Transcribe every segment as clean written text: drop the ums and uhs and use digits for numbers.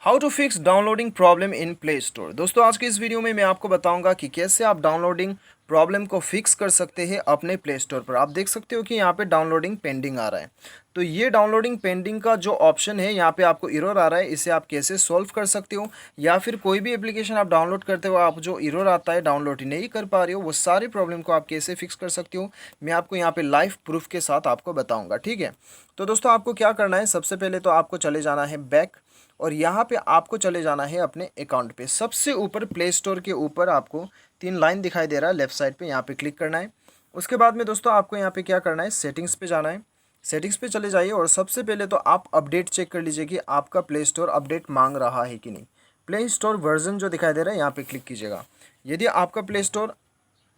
How to fix downloading problem in Play Store. दोस्तों आज की इस वीडियो में मैं आपको बताऊंगा कि कैसे आप डाउनलोडिंग प्रॉब्लम को फिक्स कर सकते हैं अपने प्ले स्टोर पर। आप देख सकते हो कि यहाँ पे डाउनलोडिंग पेंडिंग आ रहा है। तो ये डाउनलोडिंग पेंडिंग का जो ऑप्शन है, यहाँ पे आपको एरर आ रहा है, इसे आप कैसे सॉल्व कर सकते हो, या फिर कोई भी एप्लीकेशन आप डाउनलोड करते हो आप जो एरर आता है डाउनलोड ही नहीं कर पा रहे हो, वो सारी प्रॉब्लम को आप कैसे फिक्स कर सकते हो मैं आपको यहाँ पे लाइव प्रूफ के साथ आपको बताऊँगा। ठीक है, तो दोस्तों आपको क्या करना है, सबसे पहले तो आपको चले जाना है बैक, और यहाँ पे आपको चले जाना है अपने अकाउंट पे। सबसे ऊपर प्ले स्टोर के ऊपर आपको 3 लाइन दिखाई दे रहा है लेफ्ट साइड पे, यहाँ पे क्लिक करना है। उसके बाद में दोस्तों आपको यहाँ पे क्या करना है, सेटिंग्स पे जाना है। सेटिंग्स पे चले जाइए और सबसे पहले तो आप अपडेट चेक कर लीजिए कि आपका प्ले स्टोर अपडेट मांग रहा है कि नहीं। प्ले स्टोर वर्जन जो दिखाई दे रहा है यहाँ पे क्लिक कीजिएगा। यदि आपका Play Store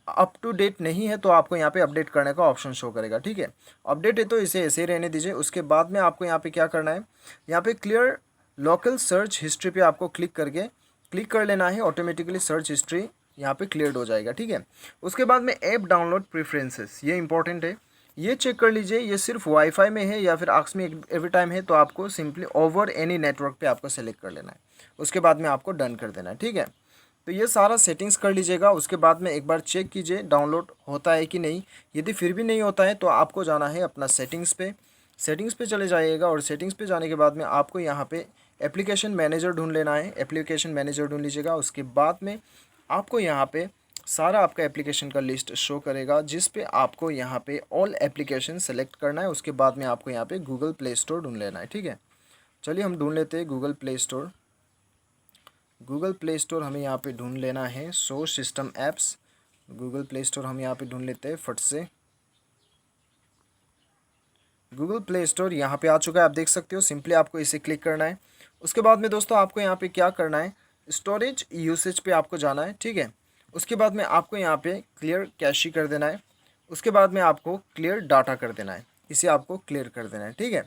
up to date नहीं है तो आपको यहाँ पे अपडेट करने का ऑप्शन शो करेगा। ठीक है, अपडेट है तो इसे ऐसे ही रहने दीजिए। उसके बाद में आपको यहाँ पे क्या करना है, यहाँ पे क्लियर लोकल सर्च हिस्ट्री पे आपको क्लिक कर लेना है। ऑटोमेटिकली सर्च हिस्ट्री यहाँ पे क्लियर हो जाएगा। ठीक है, उसके बाद में ऐप डाउनलोड प्रेफरेंसेस, ये इंपॉर्टेंट है, ये चेक कर लीजिए ये सिर्फ वाईफाई में है या फिर आक्स में एवरी टाइम है, तो आपको सिंपली ओवर एनी नेटवर्क पे आपको सेलेक्ट कर लेना है। उसके बाद में आपको डन कर देना है। ठीक है, तो ये सारा सेटिंग्स कर लीजिएगा। उसके बाद में एक बार चेक कीजिए डाउनलोड होता है कि नहीं। यदि फिर भी नहीं होता है तो आपको जाना है अपना सेटिंग्स पे चले जाइएगा, और सेटिंग्स पे जाने के बाद में आपको यहाँ पे एप्लीकेशन मैनेजर ढूंढ लेना है। एप्लीकेशन मैनेजर ढूंढ लीजिएगा। उसके बाद में आपको यहाँ पे सारा आपका एप्लीकेशन का लिस्ट शो करेगा, जिस पे आपको यहाँ पे ऑल एप्लीकेशन सेलेक्ट करना है। उसके बाद में आपको यहाँ पे गूगल प्ले स्टोर ढूंढ लेना है। ठीक है, चलिए हम ढूंढ लेते हैं गूगल प्ले स्टोर हमें यहाँ पे ढूंढ लेना है। Show system apps, Google play store हम यहाँ पे ढूंढ लेते हैं फट से। गूगल प्ले स्टोर यहाँ पे आ चुका है, आप देख सकते हो। सिंपली आपको इसे क्लिक करना है। उसके बाद में दोस्तों आपको यहाँ पे क्या करना है, स्टोरेज यूसेज पे आपको जाना है। ठीक है, उसके बाद में आपको यहाँ पे क्लियर कैशी कर देना है। उसके बाद में आपको क्लियर डाटा कर देना है, इसे आपको क्लियर कर देना है। ठीक है,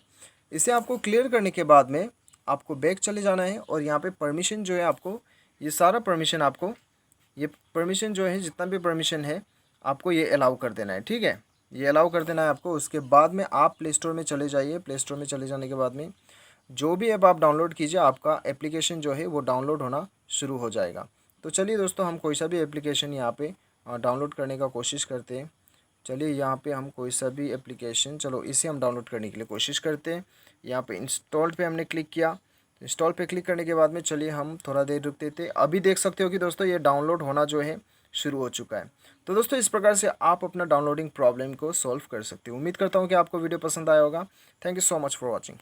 इसे आपको क्लियर करने के बाद में आपको बैक चले जाना है, और यहाँ पे परमिशन जो है आपको, ये सारा परमिशन आपको, ये परमिशन जो है जितना भी परमिशन है आपको ये अलाउ कर देना है। ठीक है, ये अलाउ कर देना है आपको। उसके बाद में आप प्ले स्टोर में चले जाइए। प्ले स्टोर में चले जाने के बाद में जो भी ऐप आप डाउनलोड कीजिए, आपका एप्लीकेशन जो है वो डाउनलोड होना शुरू हो जाएगा। तो चलिए दोस्तों हम कोई सा भी एप्लीकेशन यहाँ पे डाउनलोड करने का कोशिश करते हैं। चलिए यहाँ पे हम कोई सा भी एप्लीकेशन, चलो इसे हम डाउनलोड करने के लिए कोशिश करते हैं। यहाँ पे इंस्टॉल पे हमने क्लिक किया। इंस्टॉल पे क्लिक करने के बाद में चलिए हम थोड़ा देर रुक देते। अभी देख सकते हो कि दोस्तों ये डाउनलोड होना जो है शुरू हो चुका है। तो दोस्तों इस प्रकार से आप अपना डाउनलोडिंग प्रॉब्लम को सॉल्व कर सकते हो। उम्मीद करता हूँ कि आपको वीडियो पसंद आया होगा। Thank you so much for watching.